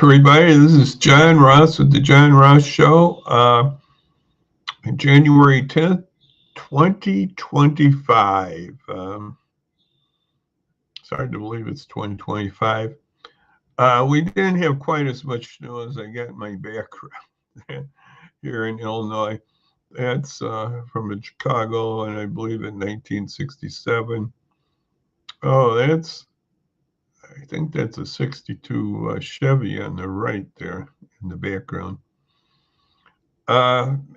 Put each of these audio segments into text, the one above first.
everybody. This is John Ross with the John Ross Show. January 10th, 2025. It's hard to believe it's 2025. We didn't have quite as much snow as I got in my background here in Illinois. That's from Chicago, and I believe in 1967. Oh, I think that's a 62 Chevy on the right there in the background.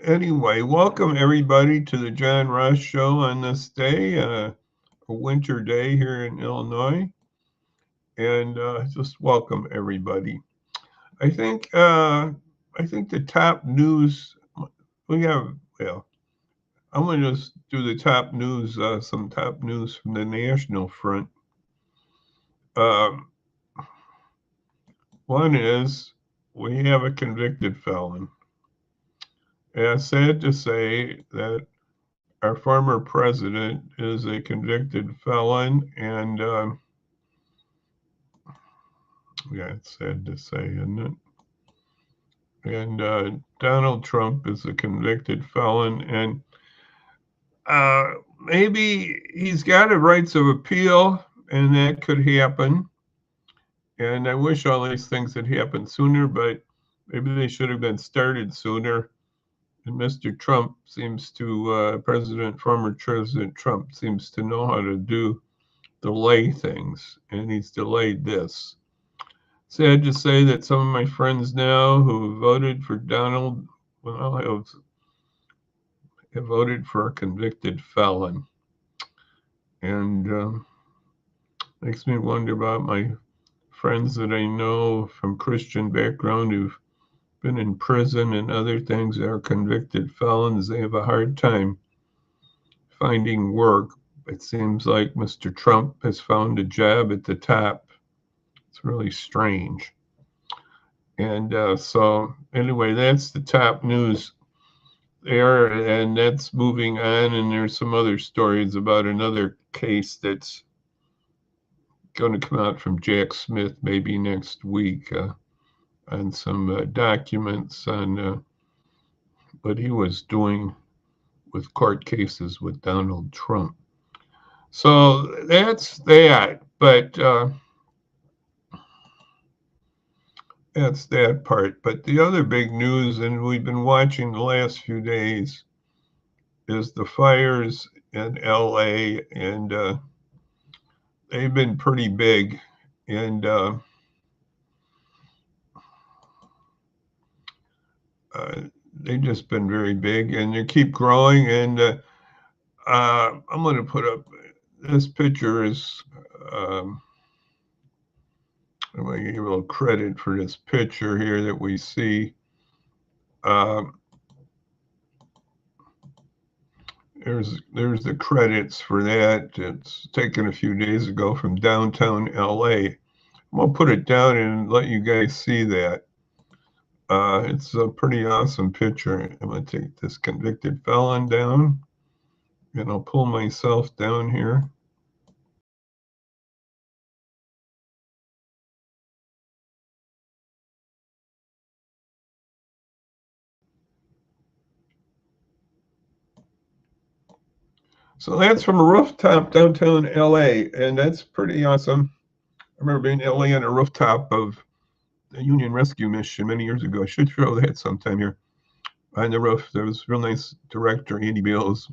Anyway, welcome everybody to the John Ross Show on this day, a winter day here in Illinois, and just welcome everybody. I think the top news we have. Well, I'm going to just do the top news. Some top news from the national front. One is we have a convicted felon. It's sad to say that our former president is a convicted felon, and it's sad to say, isn't it? And Donald Trump is a convicted felon, and maybe he's got a rights of appeal, and that could happen. And I wish all these things had happened sooner, but maybe they should have been started sooner. And Mr. Trump seems to, former President Trump seems to know how to delay things, and he's delayed this. Sad to say that some of my friends now who voted for Donald, have voted for a convicted felon. And makes me wonder about my friends that I know from Christian background who've been in prison and other things that are convicted felons. They have a hard time finding work. It seems like Mr. Trump has found a job at the top. It's really strange. And so anyway, that's the top news there, and that's moving on. And there's some other stories about another case that's going to come out from Jack Smith maybe next week on some documents on what he was doing with court cases with Donald Trump. So that's that, but that's that part. But the other big news, and we've been watching the last few days, is the fires in LA, and they've been pretty big, and they've just been very big, and they keep growing. And I'm going to put up this picture. I'm going to give a little credit for this picture here that we see. There's the credits for that. It's taken a few days ago from downtown LA. I'm going to put it down and let you guys see that. It's a pretty awesome picture. I'm going to take this convicted felon down, and I'll pull myself down here. So that's from a rooftop downtown LA, and that's pretty awesome. I remember being in LA on a rooftop of the Union Rescue Mission many years ago. I should show that sometime here. On the roof, there was a real nice director, Andy Bales,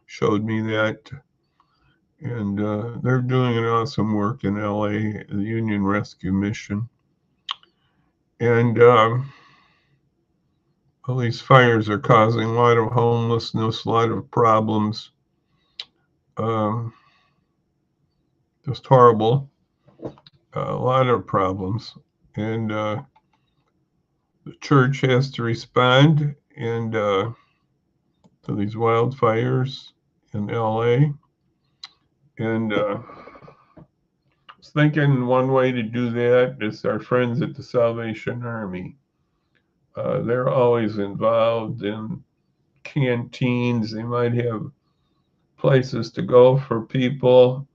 showed me that. And they're doing an awesome work in LA, the Union Rescue Mission. And all these fires are causing a lot of homelessness, a lot of problems. Just horrible. A lot of problems. And the church has to respond and to these wildfires in LA. And I was thinking one way to do that is our friends at the Salvation Army. They're always involved in canteens. They might have places to go for people.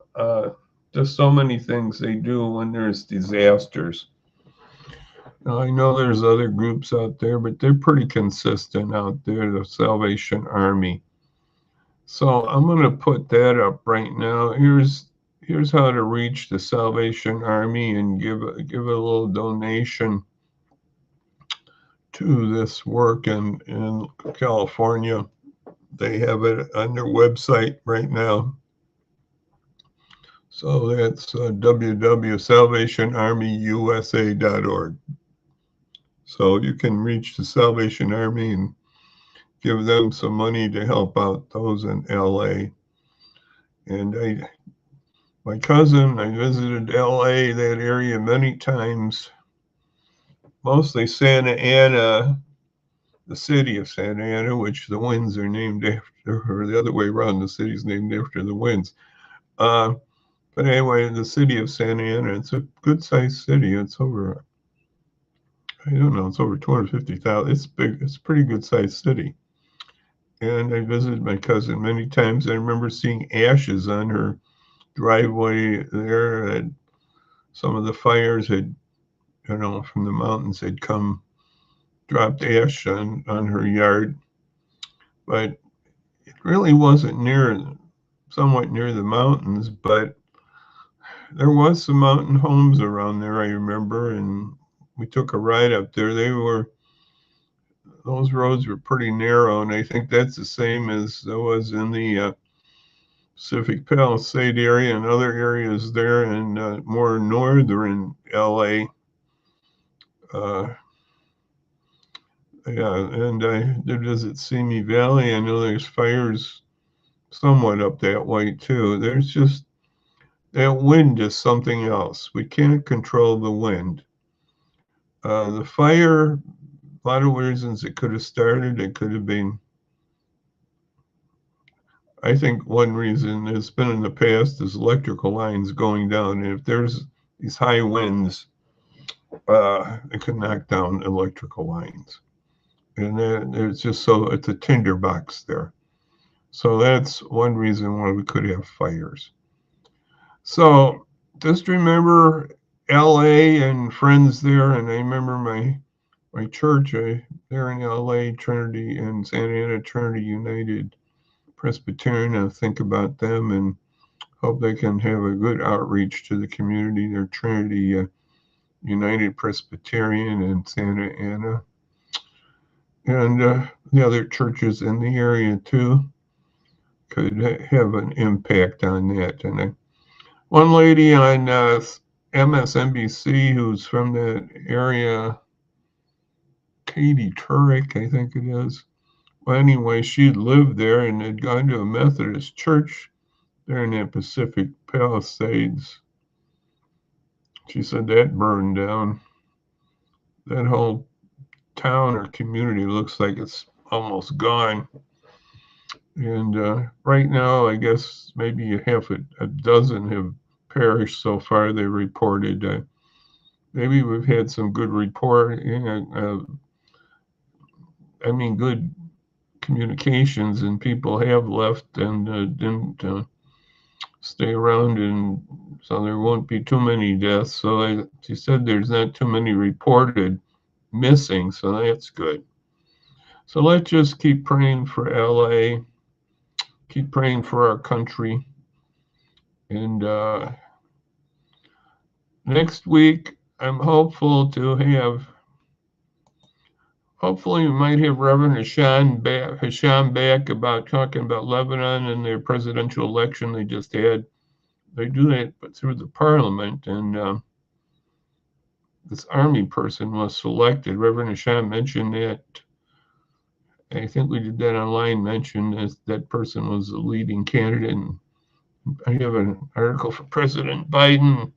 Just so many things they do when there's disasters. Now, I know there's other groups out there, but they're pretty consistent out there, the Salvation Army. So I'm going to put that up right now. Here's how to reach the Salvation Army and give a little donation to this work in California. They have it on their website right now. So that's www.salvationarmyusa.org. So you can reach the Salvation Army and give them some money to help out those in LA. And my cousin, I visited LA, that area, many times, mostly Santa Ana, the city of Santa Ana, which the winds are named after, or the other way around, the city's named after the winds. But anyway, the city of Santa Ana, it's a good-sized city. It's over, I don't know, it's over 250,000. It's big. It's a pretty good-sized city. And I visited my cousin many times. I remember seeing ashes on her driveway there. And some of the fires had, from the mountains had come, dropped ash on her yard. But it really wasn't somewhat near the mountains, but there was some mountain homes around there, I remember, and we took a ride up there. Those roads were pretty narrow, and I think that's the same as there was in the Pacific Palisade area and other areas there in more northern LA. Yeah, and I did visit Simi Valley. I know there's fires somewhat up that way too. There's just that wind is something else. We can't control the wind. The fire, a lot of reasons it could have started. It could have been, I think one reason has been in the past is electrical lines going down. And if there's these high winds, it could knock down electrical lines. And it's a tinderbox there. So that's one reason why we could have fires. So just remember LA and friends there. And I remember my church there in LA, Trinity and Santa Ana Trinity United Presbyterian. I think about them and hope they can have a good outreach to the community. They're Trinity United Presbyterian in Santa Ana. And the other churches in the area too could have an impact on that. And one lady on MSNBC who's from that area, Katie Turek, I think it is. Well, anyway, she'd lived there and had gone to a Methodist church there in the Pacific Palisades. She said that burned down. That whole town or community looks like it's almost gone. And right now, I guess maybe half a dozen have perished so far, they reported. Maybe we've had some good reporting, good communications, and people have left and didn't stay around, and so there won't be too many deaths. So she said there's not too many reported missing, so that's good. So let's just keep praying for LA, keep praying for our country, and next week I'm hopefully we might have Reverend Hasham back about talking about Lebanon and their presidential election they just had. They do that, but through the parliament, and this army person was selected. Reverend Hasham mentioned that. I think we did that online, mentioned that person was the leading candidate. And I have an article for President Biden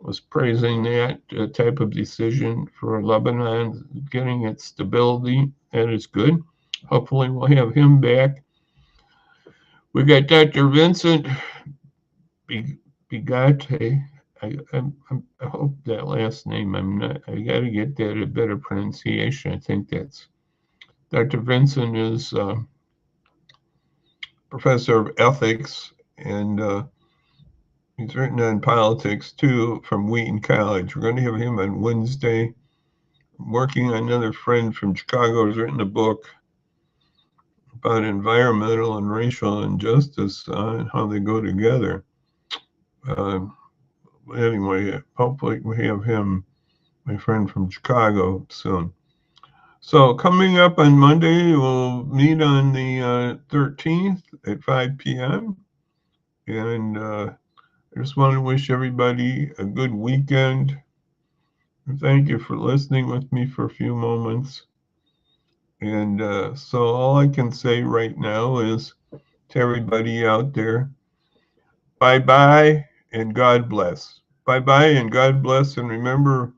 was praising that type of decision for Lebanon, getting its stability. That is good. Hopefully we'll have him back. We got Dr. Vincent Bigate. I hope that last name, I got to get that a better pronunciation. I think that's Dr. Vincent is professor of ethics, and he's written on politics too from Wheaton College. We're going to have him on Wednesday working on another friend from Chicago has written a book about environmental and racial injustice and how they go together. Uh, anyway, hopefully we have him, my friend from Chicago, soon. So coming up on Monday, we'll meet on the 13th at 5 p.m. And I just want to wish everybody a good weekend. Thank you for listening with me for a few moments. And so all I can say right now is to everybody out there, bye-bye and God bless. Bye-bye and God bless. And remember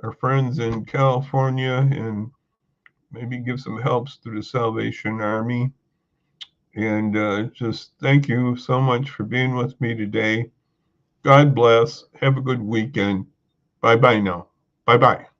our friends in California, and maybe give some helps to the Salvation Army. And just thank you so much for being with me today. God bless. Have a good weekend. Bye-bye now. Bye-bye.